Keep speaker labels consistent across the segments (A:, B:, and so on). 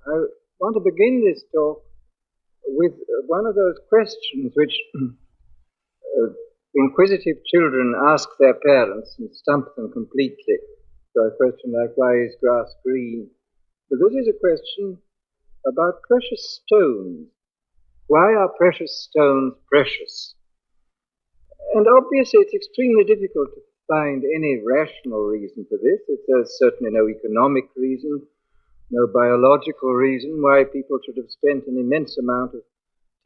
A: I want to begin this talk with one of those questions which inquisitive children ask their parents and stump them completely. So a question like, why is grass green? But this is a question about precious stones. Why are precious stones precious? And obviously it's extremely difficult to find any rational reason for this. There's certainly no economic reason, no biological reason why people should have spent an immense amount of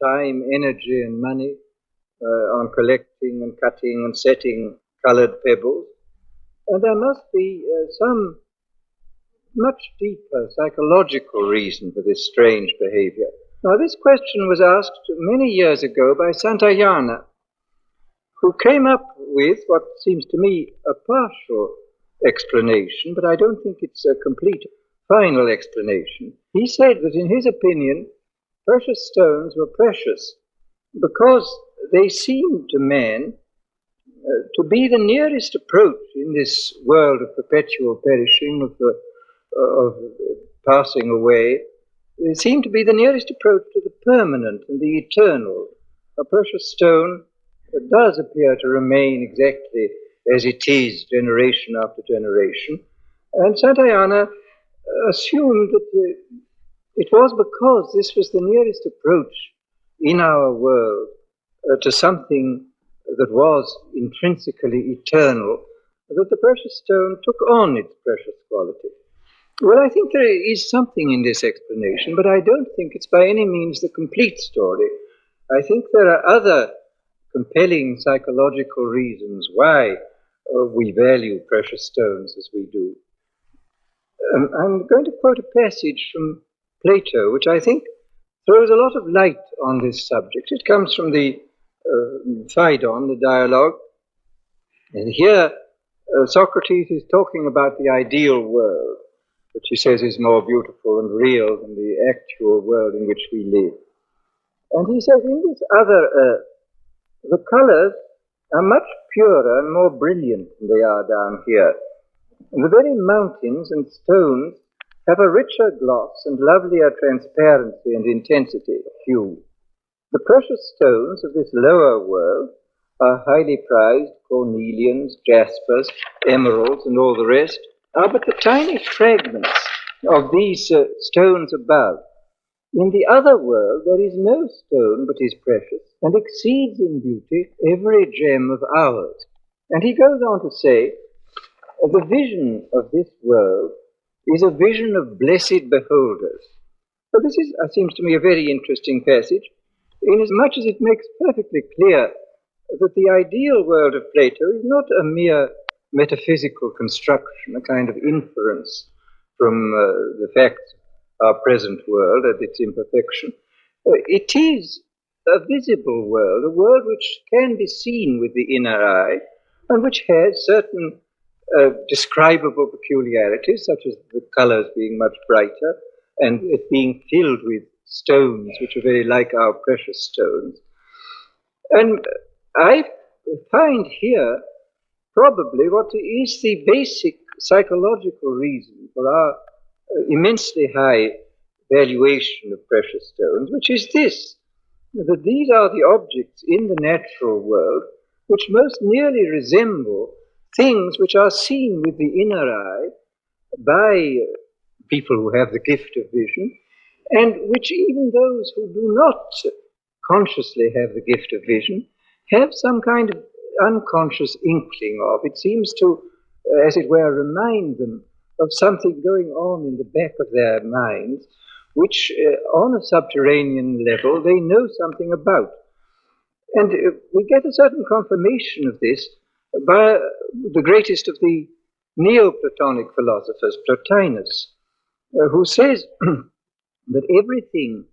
A: time, energy, and money on collecting and cutting and setting colored pebbles. And there must be some much deeper psychological reason for this strange behavior. Now, this question was asked many years ago by Santayana, who came up with what seems to me a partial explanation, but I don't think it's a complete final explanation. He said that in his opinion, precious stones were precious because they seemed to man to be the nearest approach in this world of perpetual perishing, of passing away. They seemed to be the nearest approach to the permanent and the eternal. A precious stone does appear to remain exactly as it is, generation after generation. And Santayana assumed that it was because this was the nearest approach in our world to something that was intrinsically eternal, that the precious stone took on its precious quality. Well, I think there is something in this explanation, but I don't think it's by any means the complete story. I think there are other compelling psychological reasons why we value precious stones as we do. I'm going to quote a passage from Plato, which I think throws a lot of light on this subject. It comes from the Phaedon, the dialogue. And here Socrates is talking about the ideal world, which he says is more beautiful and real than the actual world in which we live. And he says, in this other earth, the colors are much purer and more brilliant than they are down here. And the very mountains and stones have a richer gloss and lovelier transparency and intensity of hue. The precious stones of this lower world are highly prized, cornelians, jaspers, emeralds, and all the rest, are but the tiny fragments of these stones above. In the other world there is no stone but is precious, and exceeds in beauty every gem of ours. And he goes on to say, the vision of this world is a vision of blessed beholders. So this seems to me a very interesting passage, inasmuch as it makes perfectly clear that the ideal world of Plato is not a mere metaphysical construction, a kind of inference from the facts of our present world and its imperfection. It is a visible world, a world which can be seen with the inner eye, and which has certain describable peculiarities, such as the colors being much brighter, and it being filled with stones which are very like our precious stones. And I find here probably what is the basic psychological reason for our immensely high valuation of precious stones, which is this, that these are the objects in the natural world which most nearly resemble things which are seen with the inner eye by people who have the gift of vision, and which even those who do not consciously have the gift of vision have some kind of unconscious inkling of. It seems to, as it were, remind them of something going on in the back of their minds, which on a subterranean level they know something about. And we get a certain confirmation of this by the greatest of the Neoplatonic philosophers, Plotinus, who says that everything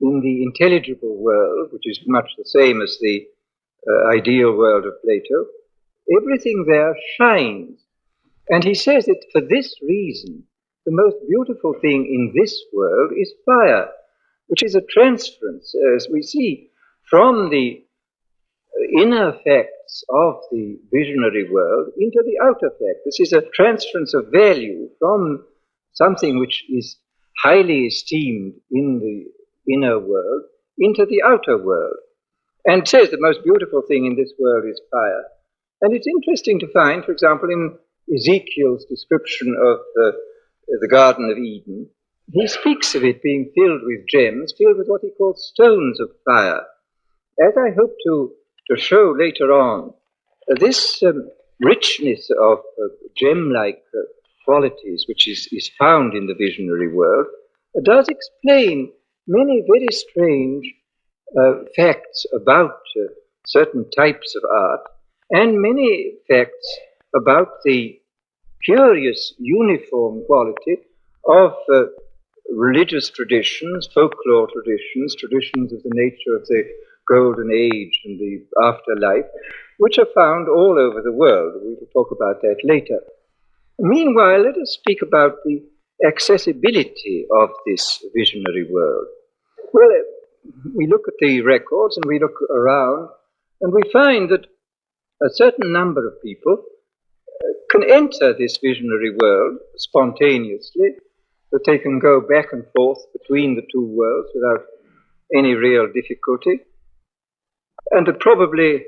A: in the intelligible world, which is much the same as the ideal world of Plato, everything there shines. And he says that for this reason, the most beautiful thing in this world is fire, which is a transference, as we see, from the inner facts of the visionary world into the outer fact. This is a transference of value from something which is highly esteemed in the inner world into the outer world. And says the most beautiful thing in this world is fire. And it's interesting to find, for example, in Ezekiel's description of the Garden of Eden, he speaks of it being filled with gems, filled with what he calls stones of fire. As I hope to show later on, this richness of gem-like qualities, which is found in the visionary world, does explain many very strange facts about certain types of art, and many facts about the curious uniform quality of religious traditions, folklore traditions, traditions of the nature of the golden age and the afterlife, which are found all over the world. We will talk about that later. Meanwhile, let us speak about the accessibility of this visionary world. Well, we look at the records and we look around and we find that a certain number of people can enter this visionary world spontaneously, that they can go back and forth between the two worlds without any real difficulty, and that probably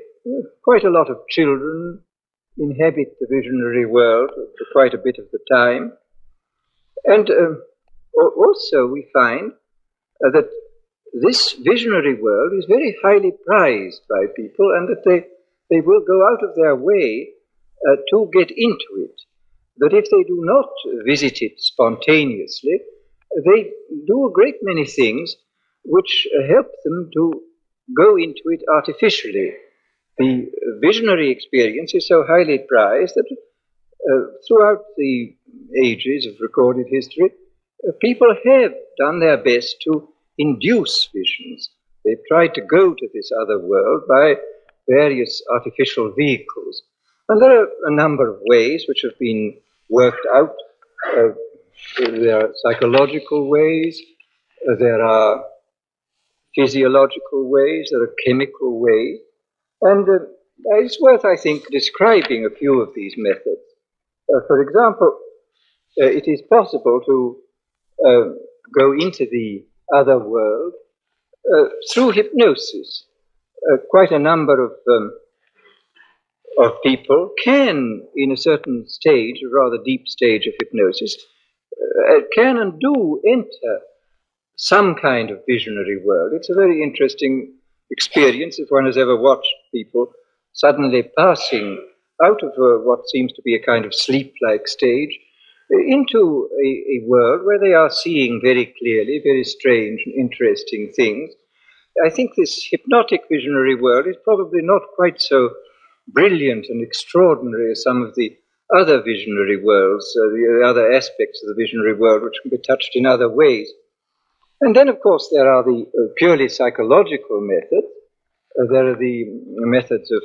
A: quite a lot of children inhabit the visionary world for quite a bit of the time. And also we find that this visionary world is very highly prized by people, and that they will go out of their way to get into it. That if they do not visit it spontaneously, they do a great many things which help them to go into it artificially. The visionary experience is so highly prized that throughout the ages of recorded history, people have done their best to induce visions. They've tried to go to this other world by various artificial vehicles. And there are a number of ways which have been worked out. There are psychological ways, there are physiological ways, there are chemical ways. And it's worth, I think, describing a few of these methods. For example, it is possible to go into the other world through hypnosis. Quite a number of people can, in a certain stage, a rather deep stage of hypnosis, can and do enter some kind of visionary world. It's a very interesting experience if one has ever watched people suddenly passing out of what seems to be a kind of sleep-like stage into a world where they are seeing very clearly very strange and interesting things. I think this hypnotic visionary world is probably not quite so brilliant and extraordinary as some of the other visionary worlds, the other aspects of the visionary world which can be touched in other ways. And then, of course, there are the purely psychological methods. There are the methods of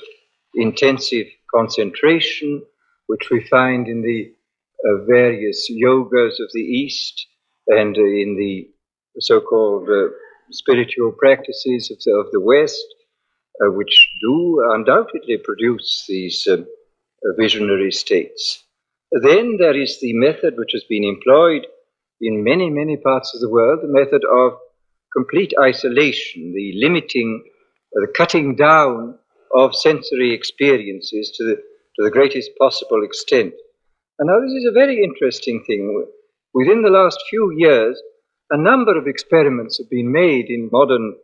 A: intensive concentration, which we find in the various yogas of the East and in the so-called spiritual practices of the West, which do undoubtedly produce these visionary states. Then there is the method which has been employed in many, many parts of the world, the method of complete isolation, the limiting, the cutting down of sensory experiences to the greatest possible extent. And now this is a very interesting thing. Within the last few years, a number of experiments have been made in modern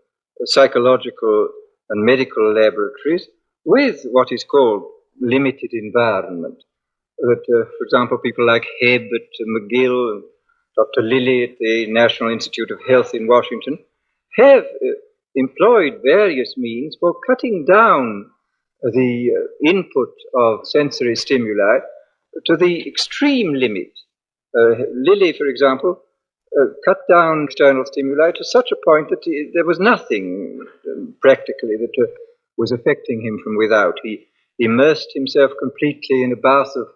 A: psychological and medical laboratories with what is called limited environment. That, for example, people like Hebb at McGill and Dr. Lilly at the National Institute of Health in Washington have employed various means for cutting down the input of sensory stimuli to the extreme limit. Lilly, for example, cut down external stimuli to such a point that there was nothing practically that was affecting him from without. He immersed himself completely in a bath of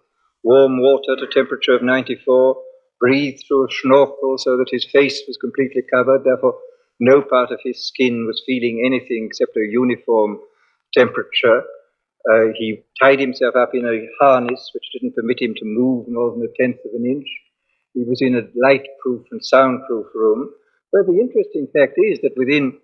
A: warm water at a temperature of 94, breathed through a snorkel so that his face was completely covered, therefore no part of his skin was feeling anything except a uniform temperature. He tied himself up in a harness which didn't permit him to move more than a tenth of an inch. he was in a light-proof and soundproof room, where the interesting fact is that within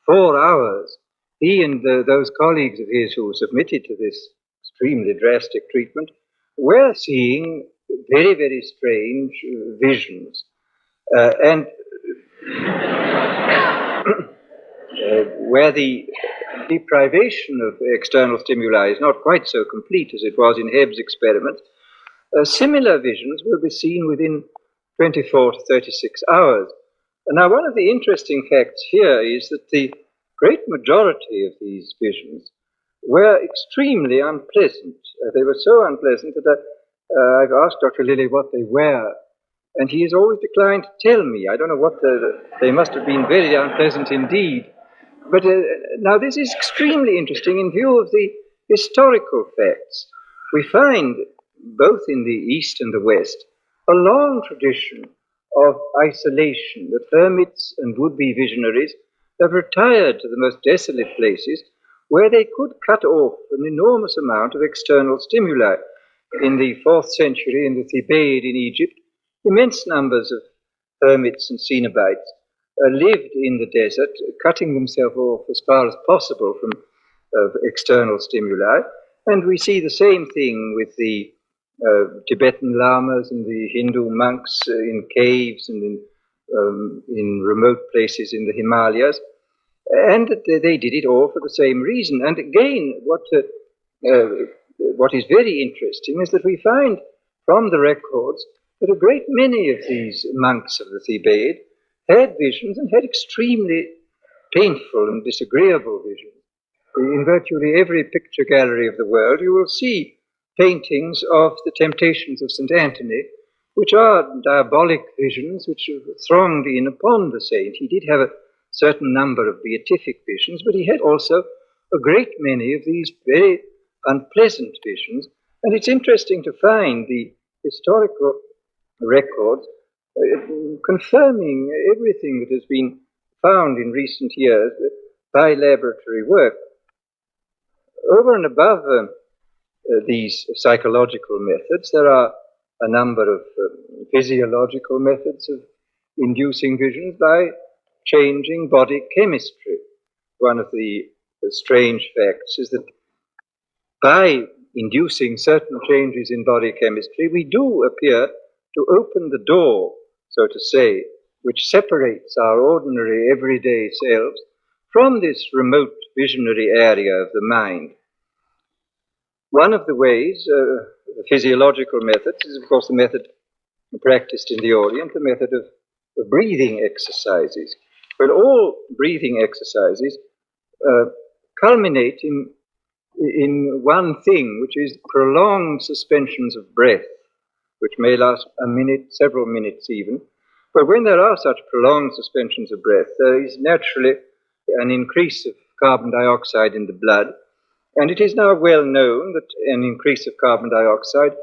A: 4 hours, he and those colleagues of his who submitted to this extremely drastic treatment were seeing very, very strange visions. And where the deprivation of external stimuli is not quite so complete as it was in Hebb's experiment, similar visions will be seen within 24 to 36 hours. And now, one of the interesting facts here is that the great majority of these visions were extremely unpleasant. They were so unpleasant that I've asked Dr. Lilly what they were, and he has always declined to tell me. I don't know what they must have been very unpleasant indeed. But now this is extremely interesting in view of the historical facts. We find, both in the East and the West, a long tradition of isolation, that hermits and would-be visionaries have retired to the most desolate places where they could cut off an enormous amount of external stimuli. In the 4th century, in the Thebaid in Egypt, immense numbers of hermits and cenobites lived in the desert, cutting themselves off as far as possible from external stimuli. And we see the same thing with the Tibetan lamas and the Hindu monks in caves and in remote places in the Himalayas. And they did it all for the same reason. And again, what is very interesting is that we find from the records that a great many of these monks of the Thebaid had visions, and had extremely painful and disagreeable visions. In virtually every picture gallery of the world, you will see paintings of the temptations of St. Anthony, which are diabolic visions which thronged in upon the saint. He did have a certain number of beatific visions, but he had also a great many of these very unpleasant visions. And it's interesting to find the historical records confirming everything that has been found in recent years by laboratory work. Over and above these psychological methods, there are a number of physiological methods of inducing visions by changing body chemistry. One of the strange facts is that by inducing certain changes in body chemistry, we do appear to open the door, so to say, which separates our ordinary everyday selves from this remote visionary area of the mind. One of the ways, the physiological methods, is of course the method practiced in the Orient, the method of breathing exercises. But all breathing exercises culminate in one thing, which is prolonged suspensions of breath, which may last a minute, several minutes even. But when there are such prolonged suspensions of breath, there is naturally an increase of carbon dioxide in the blood. And it is now well known that an increase of carbon dioxide,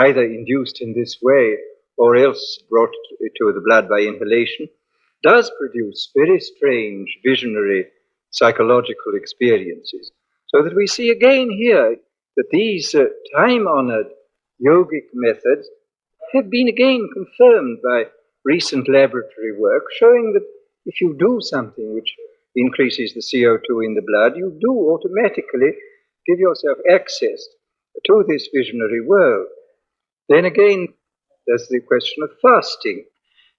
A: either induced in this way or else brought to the blood by inhalation, does produce very strange visionary psychological experiences. So that we see again here that these time-honored yogic methods have been again confirmed by recent laboratory work, showing that if you do something which increases the CO2 in the blood, you do automatically give yourself access to this visionary world. Then again, there's the question of fasting.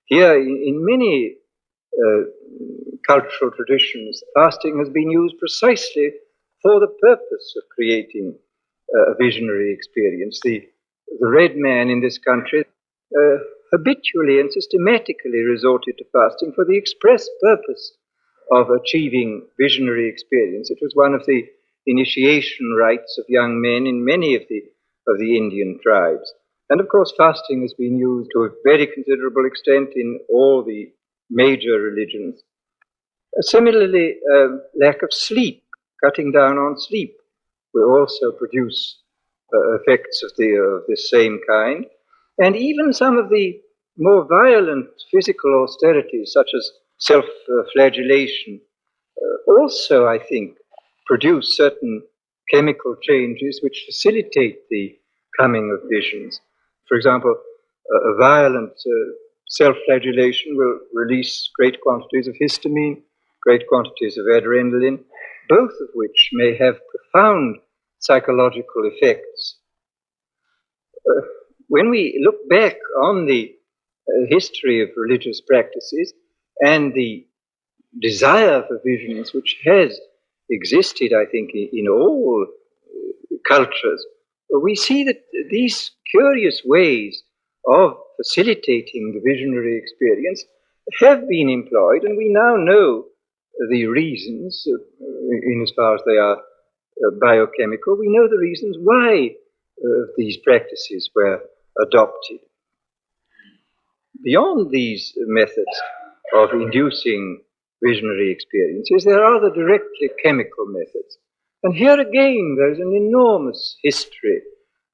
A: Here, in many cultural traditions, fasting has been used precisely for the purpose of creating a visionary experience. The red man in this country habitually and systematically resorted to fasting for the express purpose of achieving visionary experience. It was one of the initiation rites of young men in many of the Indian tribes. And of course, fasting has been used to a very considerable extent in all the major religions. Similarly, lack of sleep, cutting down on sleep, will also produce effects of this same kind. And even some of the more violent physical austerities, such as self-flagellation, also, I think, produce certain chemical changes which facilitate the coming of visions. For example, violent self-flagellation will release great quantities of histamine, great quantities of adrenaline, both of which may have profound psychological effects. When we look back on the history of religious practices and the desire for visions, which has existed, I think, in all cultures, we see that these curious ways of facilitating the visionary experience have been employed, and we now know the reasons, in as far as they are biochemical, we know the reasons why these practices were adopted. Beyond these methods of inducing visionary experiences, there are the directly chemical methods. And here again, there is an enormous history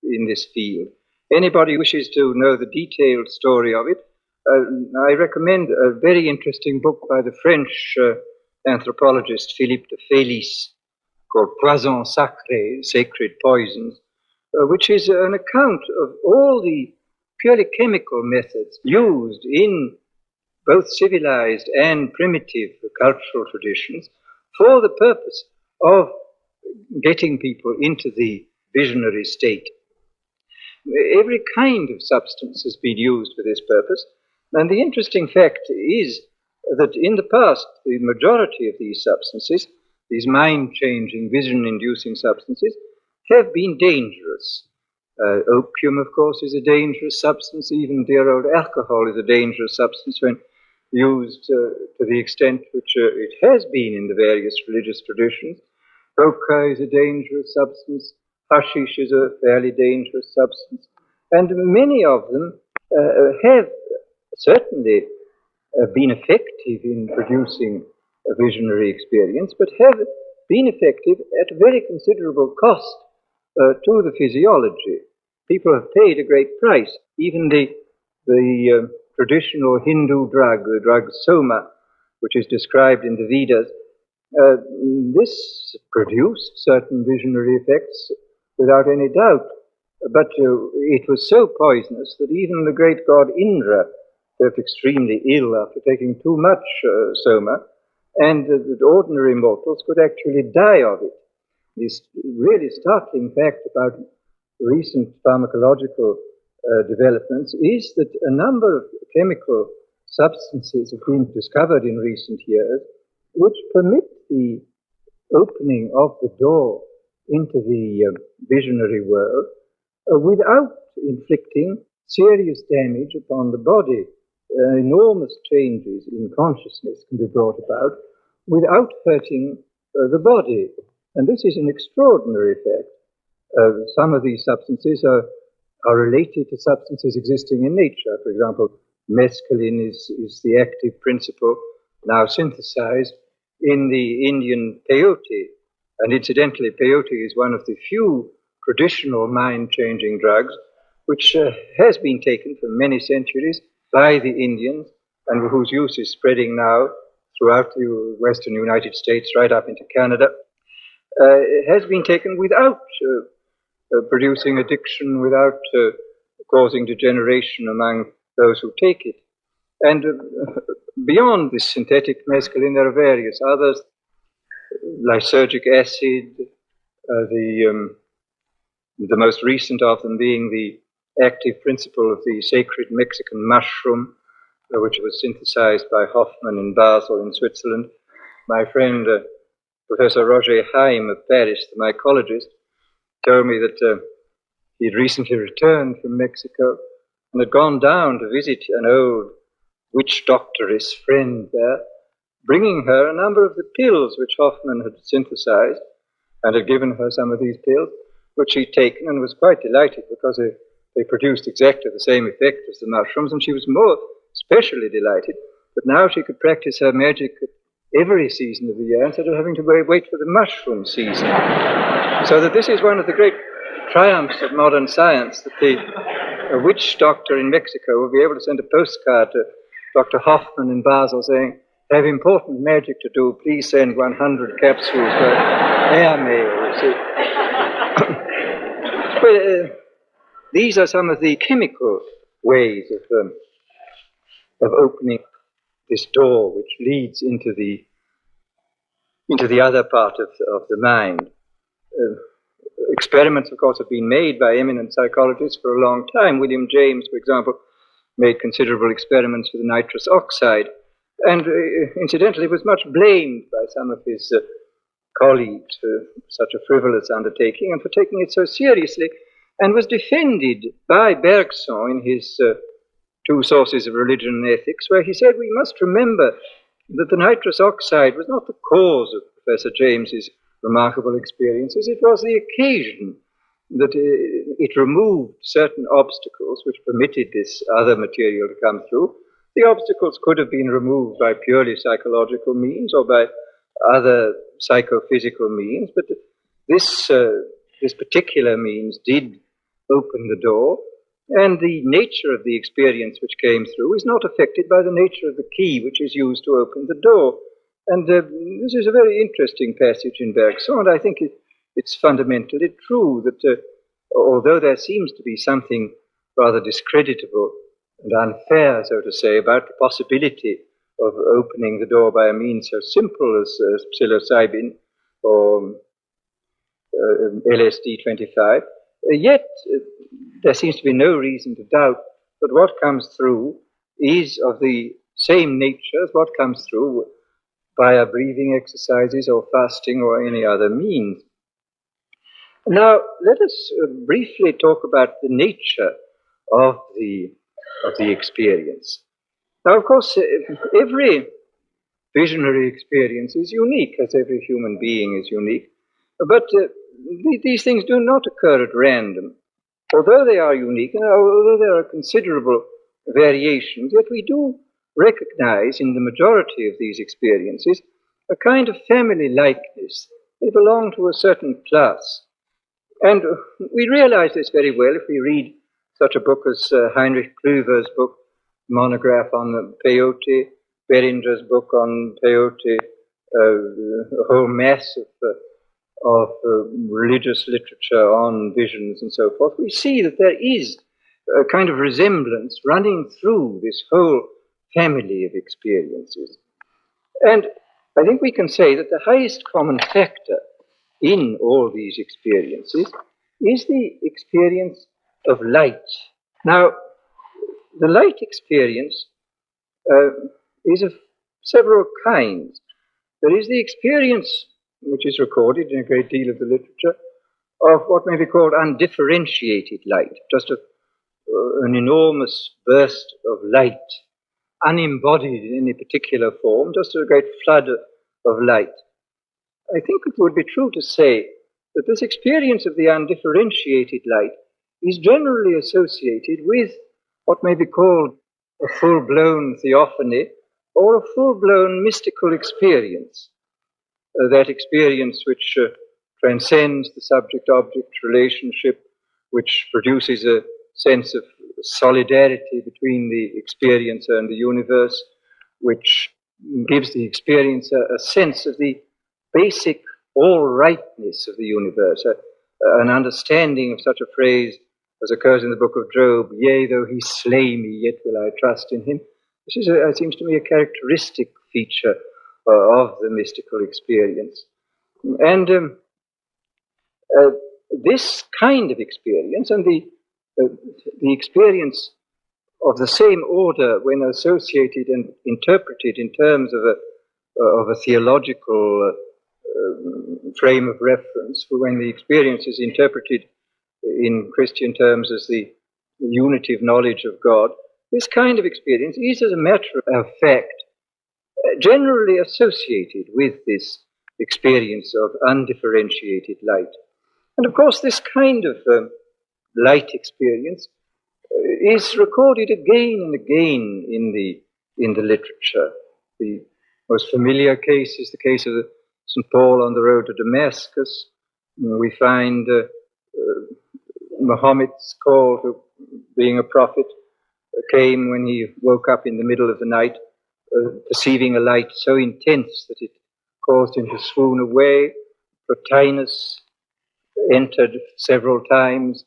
A: in this field. Anybody who wishes to know the detailed story of it, I recommend a very interesting book by the French anthropologist Philippe de Félis called Poisons Sacrés, Sacred Poisons, which is an account of all the purely chemical methods used in both civilized and primitive cultural traditions for the purpose of getting people into the visionary state. Every kind of substance has been used for this purpose, and the interesting fact is that in the past, the majority of these substances, these mind-changing, vision-inducing substances, have been dangerous. Opium, of course, is a dangerous substance. Even dear old alcohol is a dangerous substance when used to the extent which it has been in the various religious traditions. Coca is a dangerous substance. Hashish is a fairly dangerous substance. And many of them have certainly been effective in producing a visionary experience, but have been effective at a very considerable cost to the physiology. People have paid a great price. Even the traditional Hindu drug, the drug Soma, which is described in the Vedas, this produced certain visionary effects without any doubt. But it was so poisonous that even the great god Indra felt extremely ill after taking too much Soma, and that ordinary mortals could actually die of it. This really startling fact about recent pharmacological developments is that a number of chemical substances have been discovered in recent years which permit the opening of the door into the visionary world without inflicting serious damage upon the body. Enormous changes in consciousness can be brought about without hurting the body. And this is an extraordinary fact. Some of these substances are related to substances existing in nature. For example, mescaline is the active principle now synthesized in the Indian peyote. And incidentally, peyote is one of the few traditional mind-changing drugs which has been taken for many centuries by the Indians and whose use is spreading now throughout the western United States, right up into Canada. It has been taken without producing addiction, without causing degeneration among those who take it. And beyond this synthetic mescaline, there are various others, lysergic acid, the most recent of them being the active principle of the sacred Mexican mushroom, which was synthesized by Hoffmann in Basel in Switzerland. My friend, Professor Roger Haim of Paris, the mycologist, told me that he'd recently returned from Mexico and had gone down to visit an old witch doctoress friend there, bringing her a number of the pills which Hoffmann had synthesized, and had given her some of these pills, which she'd taken and was quite delighted because they produced exactly the same effect as the mushrooms, and she was more especially delighted that now she could practice her magic at every season of the year instead of having to wait for the mushroom season. So that this is one of the great triumphs of modern science, that a witch doctor in Mexico will be able to send a postcard to Dr. Hoffmann in Basel saying, "Have important magic to do, please send 100 capsules for airmail." Well, these are some of the chemical ways of opening this door which leads into the other part of the mind. Experiments, of course, have been made by eminent psychologists for a long time. William James, for example, made considerable experiments with nitrous oxide, and incidentally was much blamed by some of his colleagues for such a frivolous undertaking and for taking it so seriously, and was defended by Bergson in his Two Sources of Religion and Ethics, where he said we must remember that the nitrous oxide was not the cause of Professor James's remarkable experiences. It was the occasion that it removed certain obstacles which permitted this other material to come through. The obstacles could have been removed by purely psychological means or by other psychophysical means, but this particular means did open the door, and the nature of the experience which came through is not affected by the nature of the key which is used to open the door. And this is a very interesting passage in Bergson, and I think it's fundamentally true that although there seems to be something rather discreditable and unfair, so to say, about the possibility of opening the door by a means so simple as psilocybin or LSD 25, yet there seems to be no reason to doubt that what comes through is of the same nature as what comes through via breathing exercises or fasting or any other means. Now, let us briefly talk about the nature of the experience. Now, of course, every visionary experience is unique, as every human being is unique, but these things do not occur at random. Although they are unique, and although there are considerable variations, yet we do recognize in the majority of these experiences a kind of family likeness. They belong to a certain class. And we realize this very well if we read such a book as Heinrich Klüver's book, monograph on peyote, Beringer's book on peyote, a whole mass of religious literature on visions and so forth. We see that there is a kind of resemblance running through this whole family of experiences. And I think we can say that the highest common factor in all these experiences is the experience of light. Now, the light experience is of several kinds. There is the experience, which is recorded in a great deal of the literature, of what may be called undifferentiated light, just an enormous burst of light, unembodied in any particular form, just a great flood of light. I think it would be true to say that this experience of the undifferentiated light is generally associated with what may be called a full-blown theophany or a full-blown mystical experience. That experience which transcends the subject-object relationship, which produces a sense of solidarity between the experiencer and the universe, which gives the experiencer a sense of the basic all-rightness of the universe, an understanding of such a phrase as occurs in the book of Job, yea, though he slay me, yet will I trust in him. This is, seems to me, a characteristic feature of the mystical experience. And this kind of experience and the experience of the same order when associated and interpreted in terms of a theological frame of reference, for when the experience is interpreted in Christian terms as the unity of knowledge of God, this kind of experience is, as a matter of fact, generally associated with this experience of undifferentiated light. And of course, this kind of light experience is recorded again and again in the literature. The most familiar case is the case of St. Paul on the road to Damascus. We find Muhammad's call to being a prophet came when he woke up in the middle of the night, perceiving a light so intense that it caused him to swoon away. Plotinus entered several times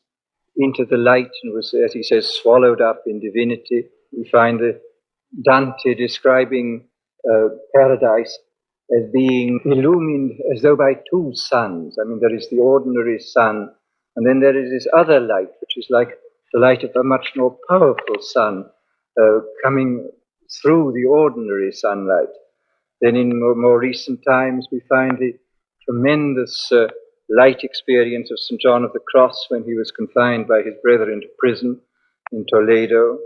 A: into the light and was, as he says, swallowed up in divinity. We find Dante describing paradise as being illumined as though by two suns. I mean, there is the ordinary sun, and then there is this other light, which is like the light of a much more powerful sun coming through the ordinary sunlight. Then in more recent times, we find the tremendous light experience of St. John of the Cross when he was confined by his brethren to prison in Toledo.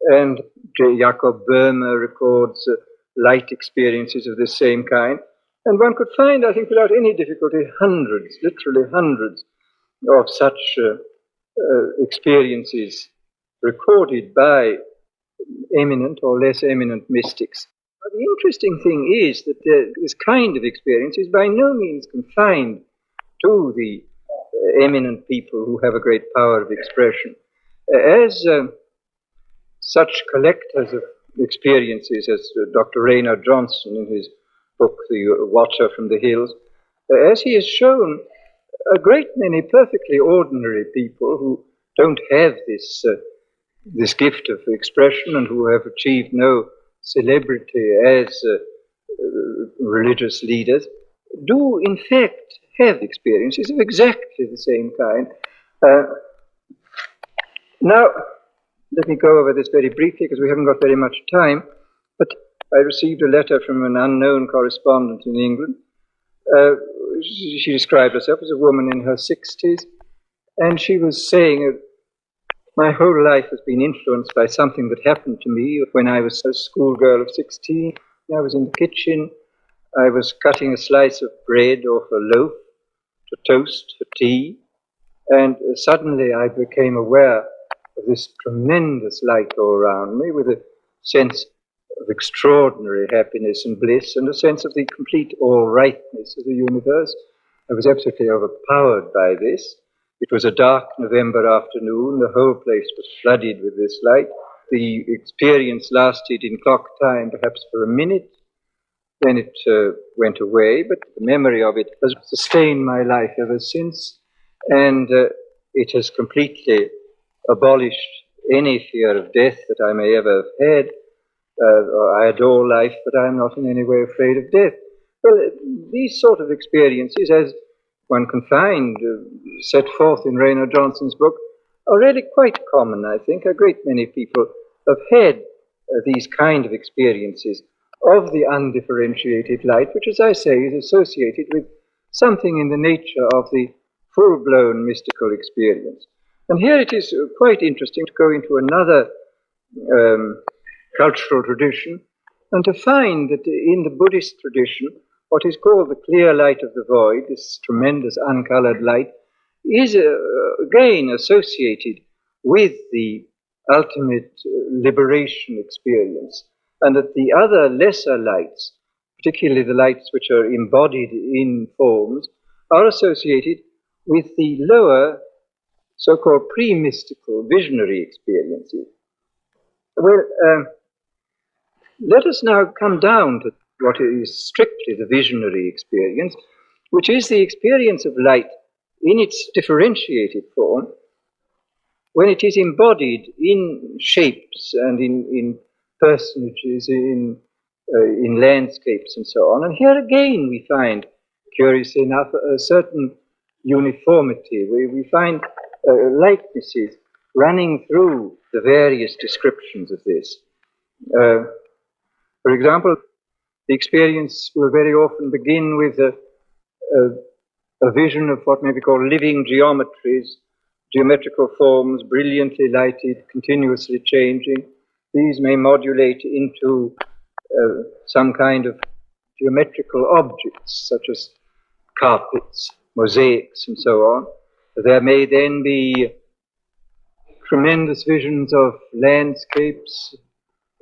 A: And Jacob Boehme records light experiences of this same kind. And one could find, I think, without any difficulty, hundreds, literally hundreds, of such experiences recorded by eminent or less eminent mystics. But the interesting thing is that this kind of experience is by no means confined to the eminent people who have a great power of expression. As such collectors of experiences, as Dr. Raynor Johnson in his book, The Watcher from the Hills, as he has shown, a great many perfectly ordinary people who don't have this gift of expression and who have achieved no celebrity as religious leaders, do in fact have experiences of exactly the same kind. Now, let me go over this very briefly because we haven't got very much time, but I received a letter from an unknown correspondent in England. She described herself as a woman in her 60s, and she was saying, my whole life has been influenced by something that happened to me when I was a schoolgirl of 16. I was in the kitchen. I was cutting a slice of bread off a loaf to toast for tea, and suddenly I became aware of this tremendous light all around me with a sense of extraordinary happiness and bliss and a sense of the complete all-rightness of the universe. I was absolutely overpowered by this. It was a dark November afternoon. The whole place was flooded with this light. The experience lasted in clock time perhaps for a minute. Then it went away, but the memory of it has sustained my life ever since, and it has completely abolished any fear of death that I may ever have had. I adore life, but I am not in any way afraid of death. Well, these sort of experiences, as one can find set forth in Raynor Johnson's book, are really quite common, I think. A great many people have had these kind of experiences of the undifferentiated light, which, as I say, is associated with something in the nature of the full-blown mystical experience. And here it is quite interesting to go into another cultural tradition and to find that in the Buddhist tradition, what is called the clear light of the void, this tremendous uncolored light, is again associated with the ultimate liberation experience, and that the other lesser lights, particularly the lights which are embodied in forms, are associated with the lower so-called pre-mystical visionary experiences. Well, let us now come down to what is strictly the visionary experience, which is the experience of light in its differentiated form, when it is embodied in shapes and in personages, in landscapes and so on. And here again we find, curiously enough, a certain uniformity. We find likenesses running through the various descriptions of this. For example, the experience will very often begin with a vision of what may be called living geometries, geometrical forms, brilliantly lighted, continuously changing. These may modulate into some kind of geometrical objects, such as carpets, mosaics, and so on. There may then be tremendous visions of landscapes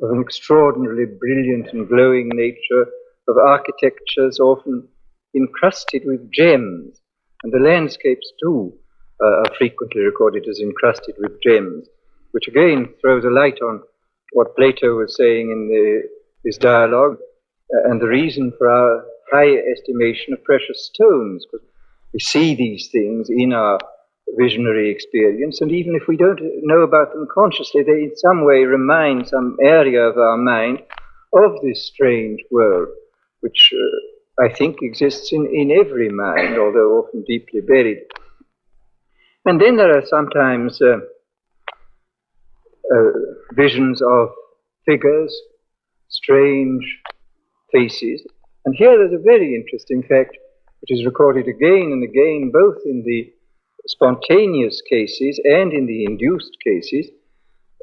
A: of an extraordinarily brilliant and glowing nature, of architectures often encrusted with gems, and the landscapes too are frequently recorded as encrusted with gems, which again throws a light on what Plato was saying in his dialogue, and the reason for our high estimation of precious stones, because we see these things in our visionary experience, and even if we don't know about them consciously, they in some way remind some area of our mind of this strange world, which I think exists in every mind, although often deeply buried. And then there are sometimes visions of figures, strange faces. And here there's a very interesting fact, which is recorded again and again, both in the spontaneous cases and in the induced cases,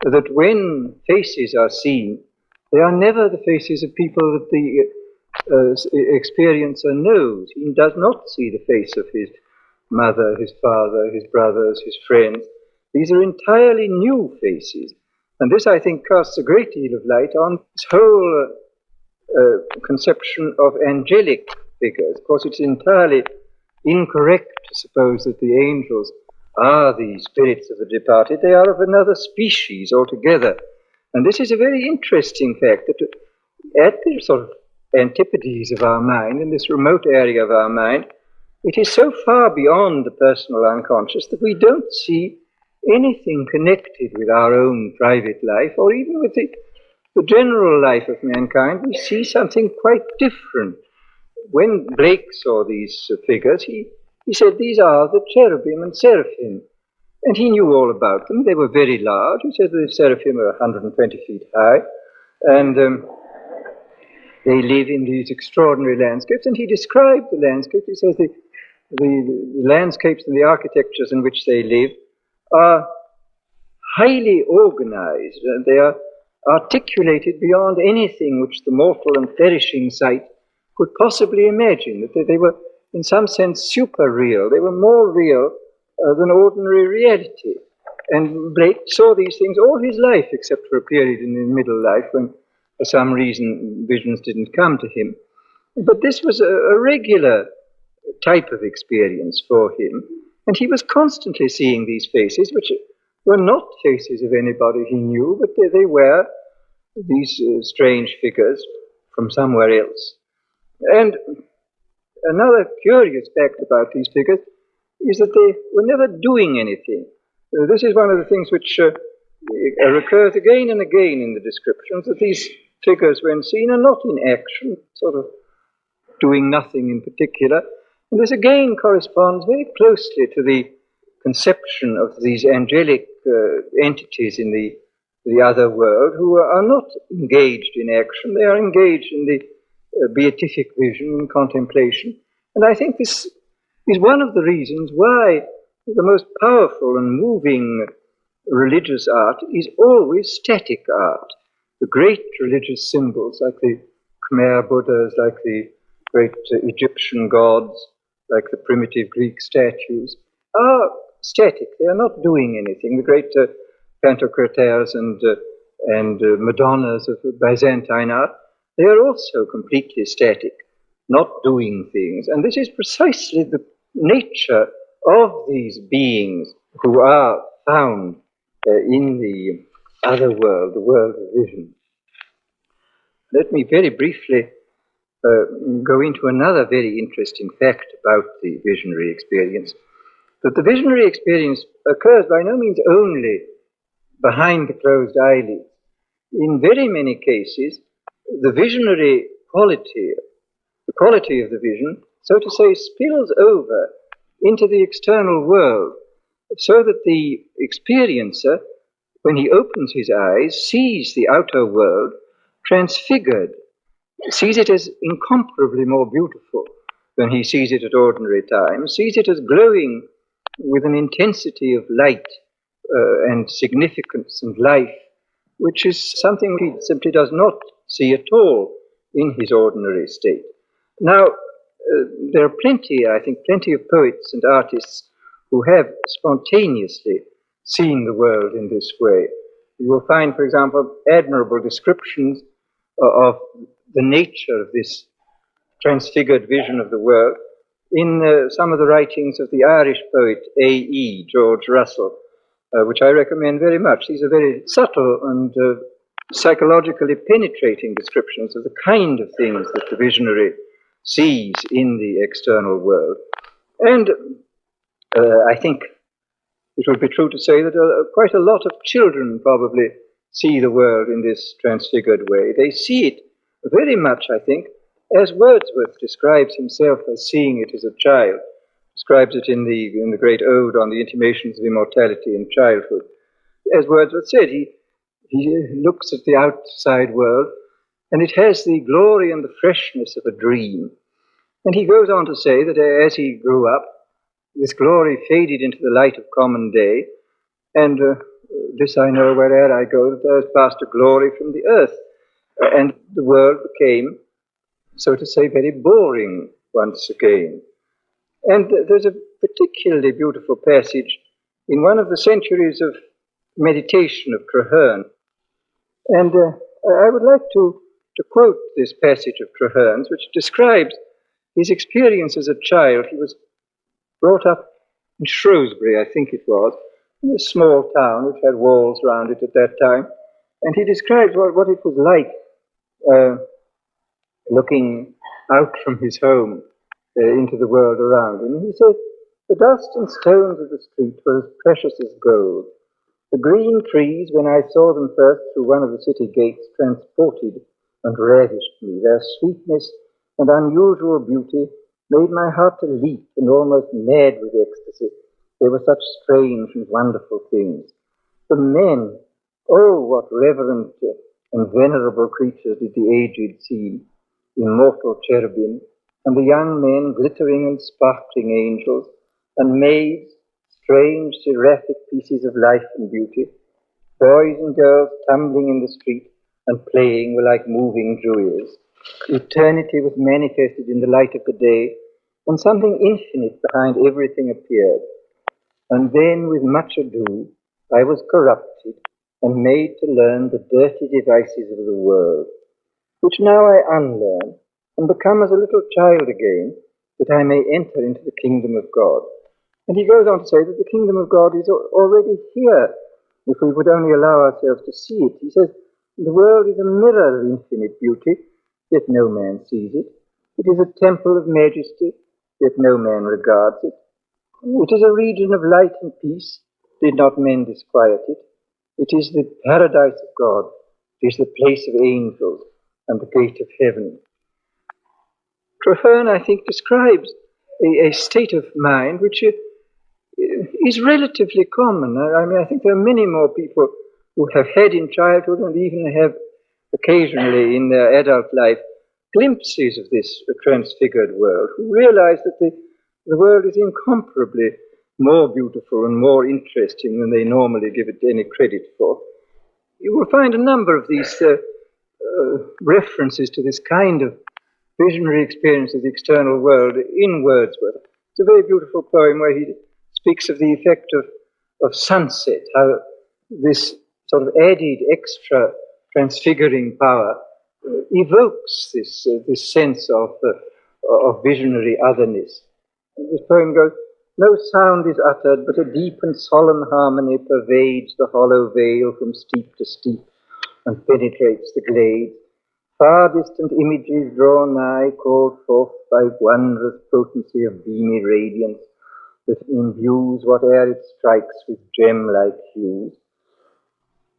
A: that when faces are seen, they are never the faces of people that the experiencer knows. He does not see the face of his mother, his father, his brothers, his friends. These are entirely new faces. And this, I think, casts a great deal of light on this whole conception of angelic figures. Of course, it's entirely incorrect to suppose that the angels are the spirits of the departed. They are of another species altogether. And this is a very interesting fact, that at the sort of antipodes of our mind, in this remote area of our mind, it is so far beyond the personal unconscious that we don't see anything connected with our own private life, or even with the general life of mankind. We see something quite different. When Blake saw these figures, he said, these are the cherubim and seraphim. And he knew all about them. They were very large. He said the seraphim are 120 feet high, and they live in these extraordinary landscapes. And he described the landscape. He says the landscapes and the architectures in which they live are highly organized. They are articulated beyond anything which the mortal and perishing sight could possibly imagine. That they were, in some sense, super real. They were more real than ordinary reality. And Blake saw these things all his life, except for a period in his middle life when, for some reason, visions didn't come to him. But this was a regular type of experience for him. And he was constantly seeing these faces, which were not faces of anybody he knew, but they were these strange figures from somewhere else. And another curious fact about these figures is that they were never doing anything. This is one of the things which recurs again and again in the descriptions, that these figures, when seen, are not in action, sort of doing nothing in particular. And this again corresponds very closely to the conception of these angelic entities in the other world, who are not engaged in action. They are engaged in the beatific vision and contemplation. And I think this is one of the reasons why the most powerful and moving religious art is always static art. The great religious symbols, like the Khmer Buddhas, like the great Egyptian gods, like the primitive Greek statues, are static. They are not doing anything. The great Pantocrators and Madonnas of Byzantine art, they are also completely static, not doing things. And this is precisely the nature of these beings who are found in the other world, the world of vision. Let me very briefly go into another very interesting fact about the visionary experience, that the visionary experience occurs by no means only behind the closed eyelids. In very many cases, the visionary quality, the quality of the vision, so to say, spills over into the external world, so that the experiencer, when he opens his eyes, sees the outer world transfigured, sees it as incomparably more beautiful than he sees it at ordinary times, sees it as glowing with an intensity of light and significance and life, which is something he simply does not see at all in his ordinary state. Now, there are plenty of poets and artists who have spontaneously seen the world in this way. You will find, for example, admirable descriptions of the nature of this transfigured vision of the world in some of the writings of the Irish poet A.E. George Russell, which I recommend very much. These are very subtle and psychologically penetrating descriptions of the kind of things that the visionary sees in the external world. And I think it would be true to say that quite a lot of children probably see the world in this transfigured way. They see it very much, I think, as Wordsworth describes himself as seeing it as a child, describes it in the great ode on the intimations of immortality in childhood. As Wordsworth said, he looks at the outside world, and it has the glory and the freshness of a dream. And he goes on to say that as he grew up, this glory faded into the light of common day, and this I know where'er I go, that there has passed a glory from the earth, and the world became, so to say, very boring once again. And there's a particularly beautiful passage in one of the centuries of meditation of Traherne's, and I would like to quote this passage of Traherne's, which describes his experience as a child. He was brought up in Shrewsbury, I think it was, in a small town which had walls round it at that time, and he describes what it was like looking out from his home into the world around him. And he says, "The dust and stones of the street were as precious as gold. The green trees, when I saw them first through one of the city gates, transported and ravished me. Their sweetness and unusual beauty made my heart to leap and almost mad with ecstasy. They were such strange and wonderful things. The men, oh, what reverent and venerable creatures did the aged seem, immortal cherubim, and the young men glittering and sparkling angels, and maids, strange seraphic pieces of life and beauty. Boys and girls tumbling in the street and playing were like moving jewels. Eternity was manifested in the light of the day, and something infinite behind everything appeared. And then, with much ado, I was corrupted and made to learn the dirty devices of the world, which now I unlearn and become as a little child again, that I may enter into the kingdom of God." And he goes on to say that the kingdom of God is already here, if we would only allow ourselves to see it. He says, "The world is a mirror of infinite beauty, yet no man sees it. It is a temple of majesty, yet no man regards it. It is a region of light and peace, did not men disquiet it. It is the paradise of God. It is the place of angels and the gate of heaven." Traherne, I think, describes a state of mind which is relatively common. I mean, I think there are many more people who have had in childhood and even have occasionally in their adult life glimpses of this transfigured world, who realize that the world is incomparably more beautiful and more interesting than they normally give it any credit for. You will find a number of these references to this kind of visionary experience of the external world in Wordsworth. It's a very beautiful poem where he speaks of the effect of sunset, how this sort of added extra transfiguring power evokes this sense of visionary otherness. And this poem goes, "No sound is uttered, but a deep and solemn harmony pervades the hollow vale from steep to steep and penetrates the glade. Far distant images draw nigh, called forth by wondrous potency of beamy radiance that imbues whate'er it strikes with gem-like hues.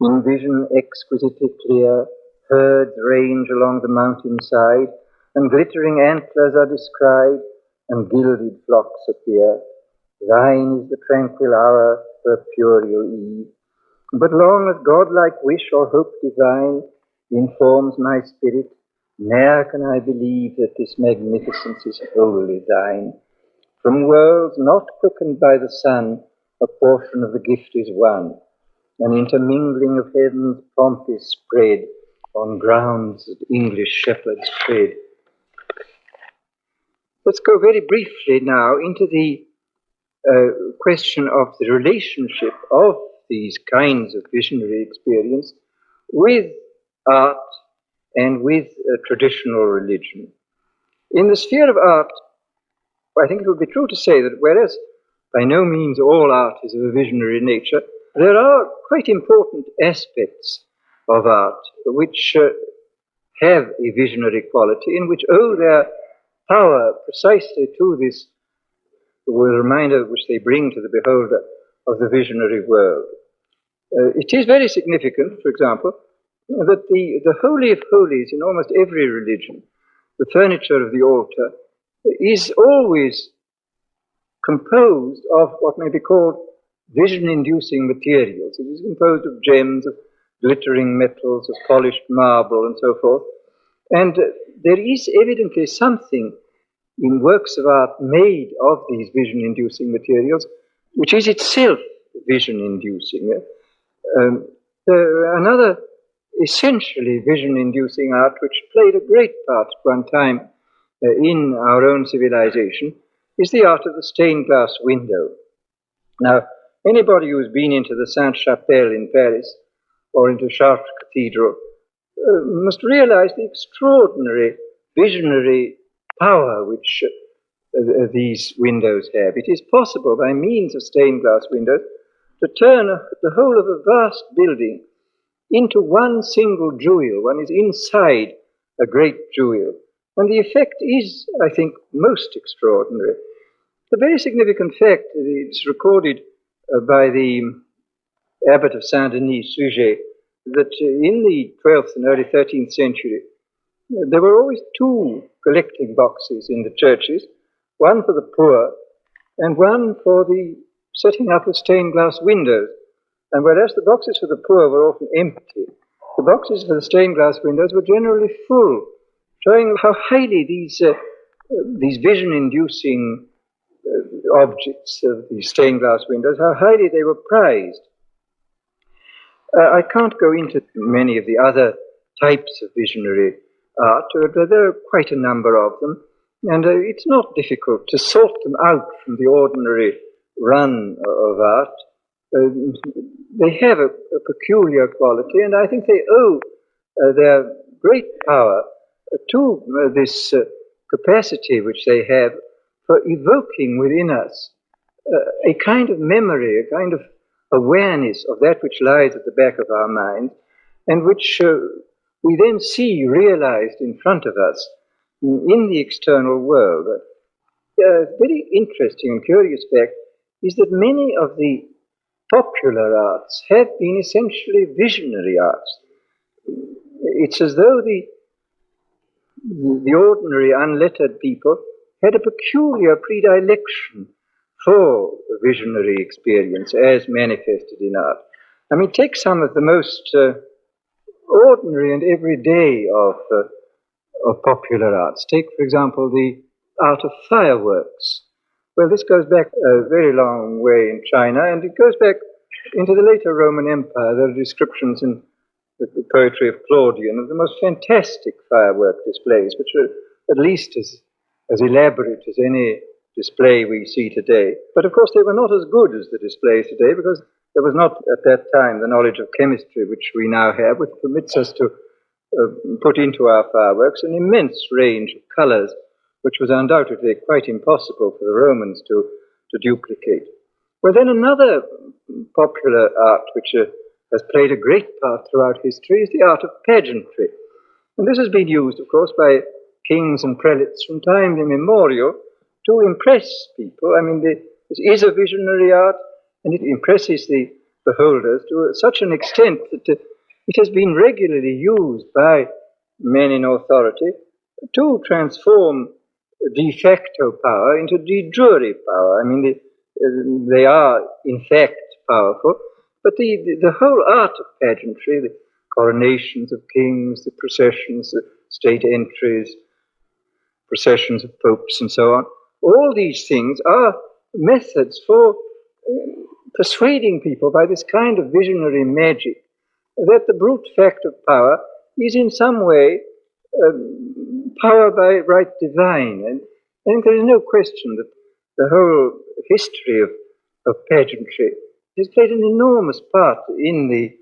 A: In vision exquisitely clear, herds range along the mountainside, and glittering antlers are descried, and gilded flocks appear. Thine is the tranquil hour for puerile eve. But long as godlike wish or hope divine informs my spirit, ne'er can I believe that this magnificence is wholly thine. From worlds not quickened by the sun, a portion of the gift is won. An intermingling of heaven's pomp is spread on grounds that English shepherds tread." Let's go very briefly now into the question of the relationship of these kinds of visionary experience with art and with traditional religion. In the sphere of art, I think it would be true to say that whereas by no means all art is of a visionary nature, there are quite important aspects of art which have a visionary quality and which owe their power precisely to this reminder which they bring to the beholder of the visionary world. It is very significant, for example, that the Holy of Holies in almost every religion, the furniture of the altar, is always composed of what may be called vision-inducing materials. It is composed of gems, of glittering metals, of polished marble, and so forth. And there is evidently something in works of art made of these vision-inducing materials, which is itself vision-inducing. Another essentially vision-inducing art, which played a great part at one time in our own civilization, is the art of the stained glass window. Now, anybody who's been into the Sainte-Chapelle in Paris or into Chartres Cathedral must realize the extraordinary visionary power which these windows have. It is possible, by means of stained glass windows, to turn the whole of a vast building into one single jewel. One is inside a great jewel. And the effect is, I think, most extraordinary. The very significant fact, it's recorded by the abbot of Saint-Denis, Suger, that in the 12th and early 13th century, there were always two collecting boxes in the churches, one for the poor and one for the setting up of stained glass windows. And whereas the boxes for the poor were often empty, the boxes for the stained glass windows were generally full, showing how highly these vision-inducing objects of the stained glass windows, how highly they were prized. I can't go into many of the other types of visionary art, but there are quite a number of them, and it's not difficult to sort them out from the ordinary run of art. They have a peculiar quality, and I think they owe their great power to this capacity which they have for evoking within us a kind of memory, a kind of awareness of that which lies at the back of our mind, and which we then see realized in front of us in the external world. A very interesting and curious fact is that many of the popular arts have been essentially visionary arts. It's as though the ordinary unlettered people had a peculiar predilection for visionary experience as manifested in art. I mean, take some of the most ordinary and everyday of popular arts. Take, for example, the art of fireworks. Well, this goes back a very long way in China, and it goes back into the later Roman Empire. There are descriptions in the poetry of Claudian of the most fantastic firework displays, which are at least as elaborate as any display we see today. But of course they were not as good as the displays today, because there was not at that time the knowledge of chemistry which we now have, which permits us to put into our fireworks an immense range of colors, which was undoubtedly quite impossible for the Romans to duplicate. Well, then another popular art which has played a great part throughout history is the art of pageantry. And this has been used, of course, by kings and prelates from time immemorial to impress people. I mean, this is a visionary art, and it impresses the beholders to such an extent that it has been regularly used by men in authority to transform de facto power into de jure power. I mean, they are, in fact, powerful, but the whole art of pageantry, the coronations of kings, the processions, the state entries, processions of popes, and so on, all these things are methods for persuading people by this kind of visionary magic that the brute fact of power is in some way power by right divine. And I think there is no question that the whole history of pageantry has played an enormous part in the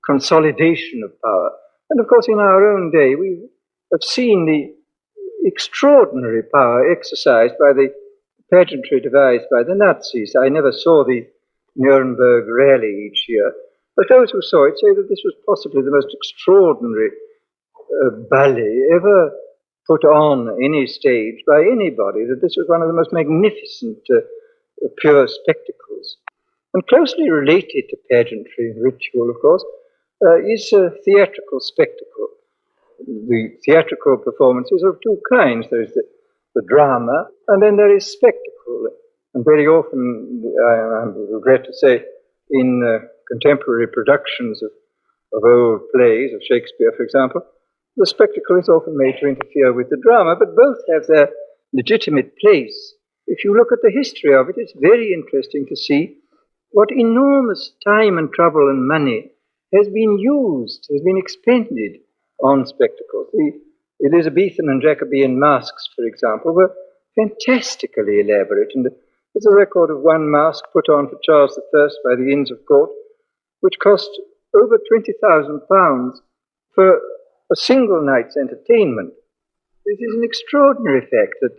A: consolidation of power. And of course, in our own day, we have seen the extraordinary power exercised by the pageantry devised by the Nazis. I never saw the Nuremberg rally each year, but those who saw it say that this was possibly the most extraordinary ballet ever put on any stage by anybody, that this was one of the most magnificent pure spectacles. And closely related to pageantry and ritual, of course, is a theatrical spectacle. The theatrical performances are of two kinds. There is the drama, and then there is spectacle. And very often, I regret to say, in contemporary productions of old plays, of Shakespeare, for example, the spectacle is often made to interfere with the drama, but both have their legitimate place. If you look at the history of it, it's very interesting to see what enormous time and trouble and money has been used, has been expended on spectacles. The Elizabethan and Jacobean masks, for example, were fantastically elaborate, and there's a record of one mask put on for Charles I by the Inns of Court, which cost over £20,000 for a single night's entertainment. This is an extraordinary fact that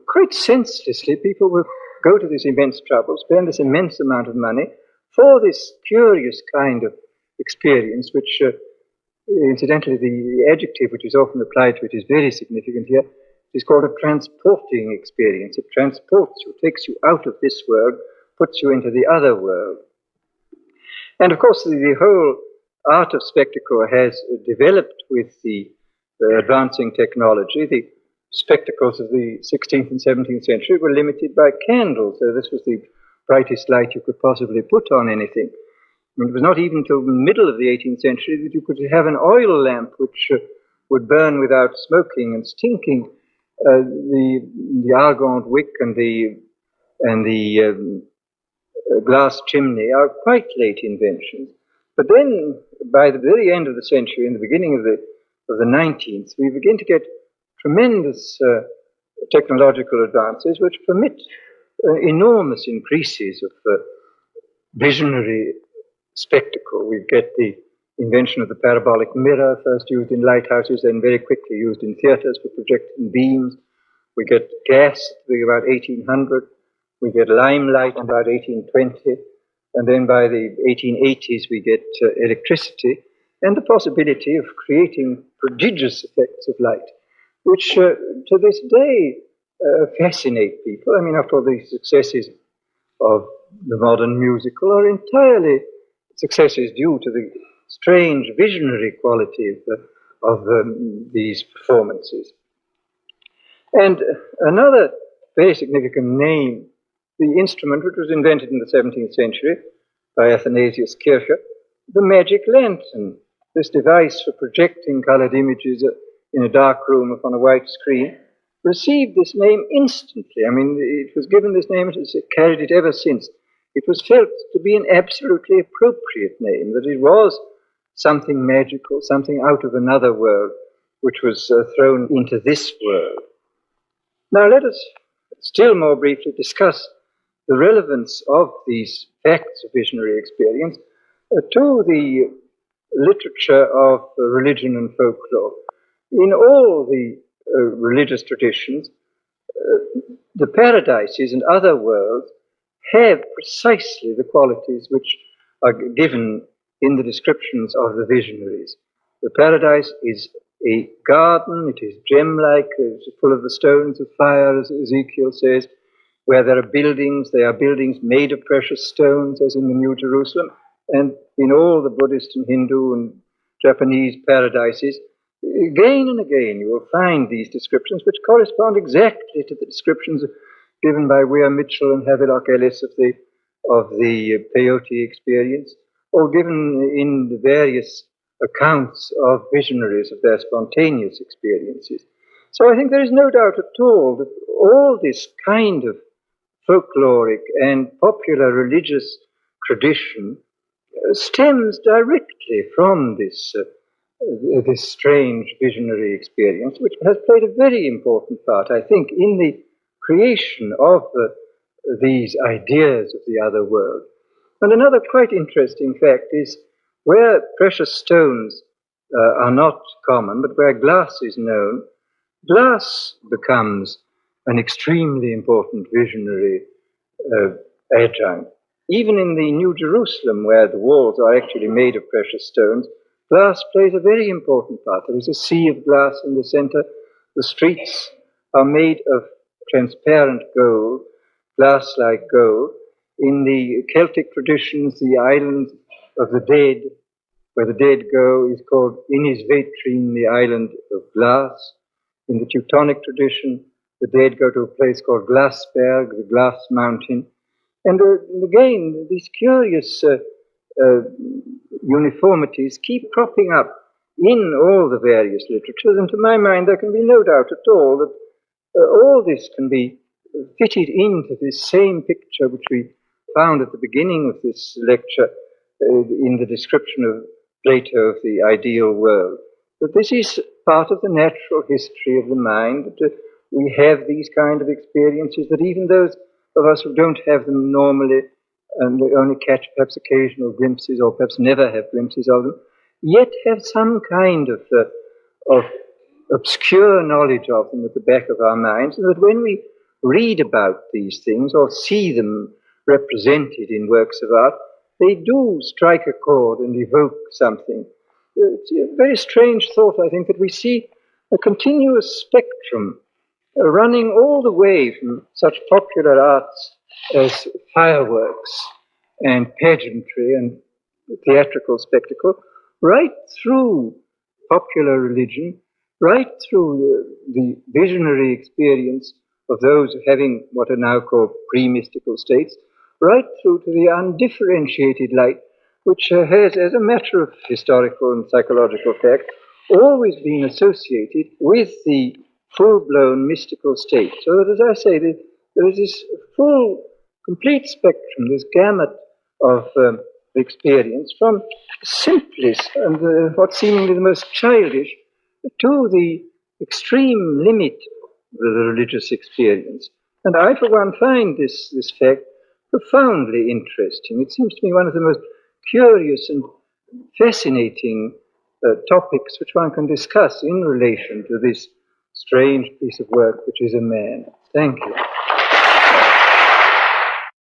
A: quite senselessly people will go to this immense trouble, spend this immense amount of money for this curious kind of experience, which incidentally the adjective which is often applied to it is very significant here. It is called a transporting experience. It transports you, takes you out of this world, puts you into the other world. And of course the whole art of spectacle has developed with the advancing technology. The spectacles of the 16th and 17th century were limited by candles, so this was the brightest light you could possibly put on anything. And it was not even till the middle of the 18th century that you could have an oil lamp which would burn without smoking and stinking. The argand wick and the glass chimney are quite late inventions. But then, by the very end of the century, in the beginning of the 19th, we begin to get tremendous technological advances which permit enormous increases of visionary spectacle. We get the invention of the parabolic mirror, first used in lighthouses, then very quickly used in theatres for projecting beams. We get gas at about 1800. We get limelight in about 1820. And then by the 1880s, we get electricity and the possibility of creating prodigious effects of light, which to this day fascinate people. I mean, after all, the successes of the modern musical are entirely successes due to the strange visionary quality of these performances. And another very significant name, the instrument which was invented in the 17th century by Athanasius Kircher, the magic lantern, this device for projecting colored images in a dark room upon a white screen, received this name instantly. I mean, it was given this name, it has carried it ever since. It was felt to be an absolutely appropriate name, that it was something magical, something out of another world, which was thrown into this world. Now let us still more briefly discuss the relevance of these facts of visionary experience to the literature of religion and folklore. In all the religious traditions, the paradises and other worlds have precisely the qualities which are given in the descriptions of the visionaries. The paradise is a garden, it is gem-like, it's full of the stones of fire, as Ezekiel says. Where there are buildings, they are buildings made of precious stones, as in the New Jerusalem. And in all the Buddhist and Hindu and Japanese paradises, again and again you will find these descriptions which correspond exactly to the descriptions given by Weir Mitchell and Havelock Ellis of the peyote experience, or given in the various accounts of visionaries of their spontaneous experiences. So I think there is no doubt at all that all this kind of folkloric and popular religious tradition stems directly from this strange visionary experience, which has played a very important part, I think, in the creation of these ideas of the other world. And another quite interesting fact is where precious stones are not common, but where glass is known, glass becomes an extremely important visionary adjunct. Even in the New Jerusalem, where the walls are actually made of precious stones, glass plays a very important part. There is a sea of glass in the center. The streets are made of transparent gold, glass-like gold. in the Celtic traditions, the island of the dead, where the dead go, is called Inisvetrine, the island of glass. In the Teutonic tradition, the dead go to a place called Glassberg, the glass mountain. And again, these curious uniformities keep cropping up in all the various literatures, and to my mind there can be no doubt at all that all this can be fitted into this same picture which we found at the beginning of this lecture in the description of Plato of the ideal world, that this is part of the natural history of the mind, that we have these kind of experiences, that even those of us who don't have them normally and only catch perhaps occasional glimpses or perhaps never have glimpses of them, yet have some kind of obscure knowledge of them at the back of our minds, and that when we read about these things or see them represented in works of art, they do strike a chord and evoke something. It's a very strange thought, I think, that we see a continuous spectrum running all the way from such popular arts as fireworks and pageantry and theatrical spectacle, right through popular religion, right through the visionary experience of those having what are now called pre-mystical states, right through to the undifferentiated light, which has, as a matter of historical and psychological fact, always been associated with the full-blown mystical state. So that, as I say, there is this full, complete spectrum, this gamut of experience, from simplest and what seemingly the most childish to the extreme limit of the religious experience. And I, for one, find this fact profoundly interesting. It seems to me one of the most curious and fascinating topics which one can discuss in relation to this strange piece of work which is a man. Thank you.